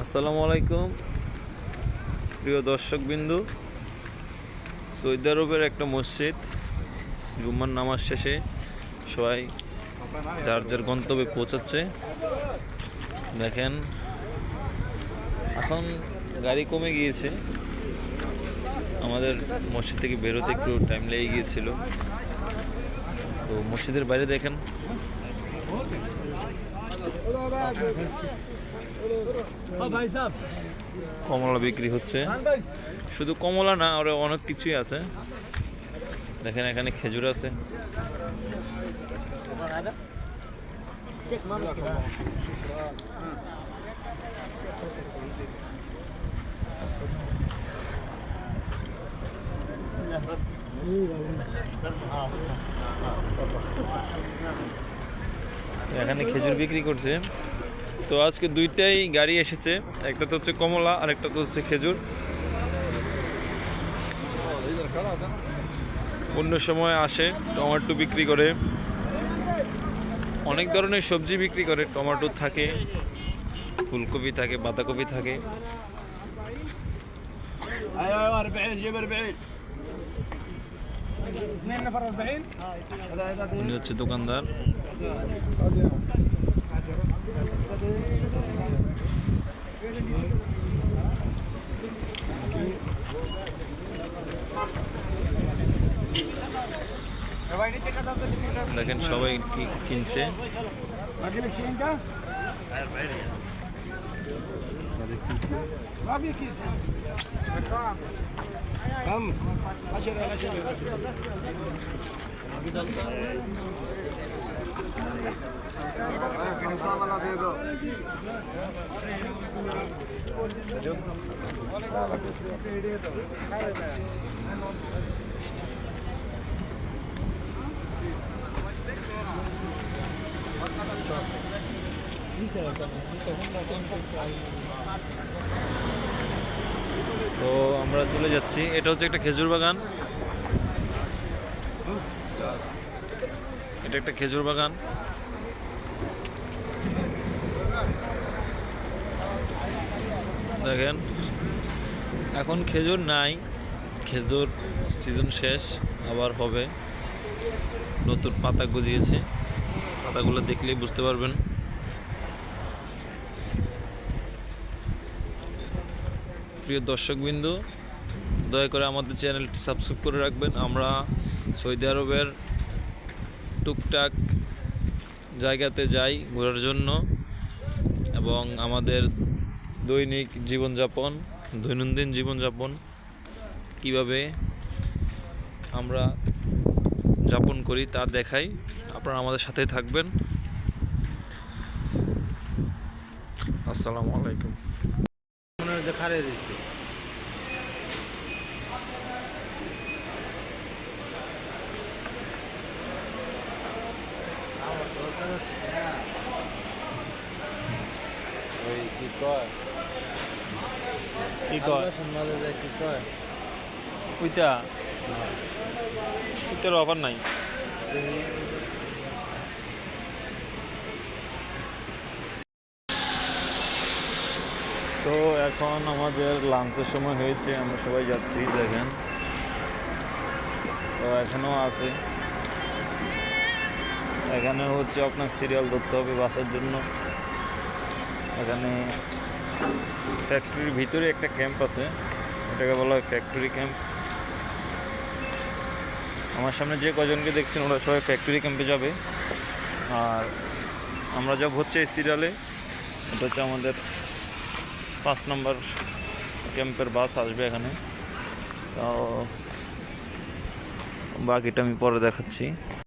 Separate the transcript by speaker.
Speaker 1: আসসালামু আলাইকুম প্রিয় দর্শকবিন্দু। সৌদি আরবের একটা মসজিদ, জুম্মার নামাজ শেষে সবাই যার যার গন্তব্যে পৌঁছাচ্ছে। দেখেন এখন গাড়ি কমে গিয়েছে, আমাদের মসজিদ থেকে বেরোতে একটু টাইম লেগে গিয়েছিল। তো মসজিদের বাইরে দেখেন কমলা বিক্রি হচ্ছে। শুধু কমলা না, আরো অনেক কিছুই আছে। দেখেন এখানে খেজুর আছে। এখানে খেজুর বিক্রি করছে। তো আজকে দুইটাই গাড়ি এসেছে, একটা তো হচ্ছে কমলা আর একটা তো হচ্ছে খেজুর। অন্য সময় আসে টমেটো বিক্রি করে, অনেক ধরনের সবজি বিক্রি করে। টমেটো থাকে, ফুলকপি থাকে, বাঁধাকপি থাকে। উনি হচ্ছে দোকানদার। দেখেন সবাই কিনছে। তো আমরা চলে যাচ্ছি। এটা হচ্ছে একটা খেজুর বাগান, এটা একটা খেজুর বাগান। দেখেন এখন খেজুর নাই, খেজুর সিজন শেষ, আবার হবে। নতুন পাতা গজিয়েছে, পাতাগুলো দেখলেই বুঝতে পারবেন। প্রিয় দর্শকবিন্দু, দয়া করে আমাদের চ্যানেলটি সাবস্ক্রাইব করে রাখবেন। আমরা সৌদি আরবের টুকটাক জায়গাতে যাই ঘোরার জন্য, এবং আমাদের দৈনিক জীবনযাপন, দৈনন্দিন জীবনযাপন কিভাবে আমরা যাপন করি তা দেখাই। আপনারা আমাদের সাথেই থাকবেন। আসসালামু আলাইকুম। ওইটার অফার নাই। তো এখন আমাদের লাঞ্চের সময় হয়েছে, আমরা সবাই যাচ্ছি। দেখেন তো এখানেও আছে, এখানে হচ্ছে আপনার সিরিয়াল ধরতে হবে বাসের জন্য। এখানে ফ্যাক্টরির ভিতরে একটা ক্যাম্প আছে, এটাকে বলা হয় ফ্যাক্টরি ক্যাম্প। আমার সামনে যে কজনকে দেখছেন ওরা সবাই ফ্যাক্টরি ক্যাম্পে যাবে। আর আমরা যাব হচ্ছে এই সিরিয়ালে, এটা হচ্ছে আমাদের 5 নম্বর ক্যাম্পের বাস আসবে এখানে। তো বাকিটা আমি পরে দেখাচ্ছি।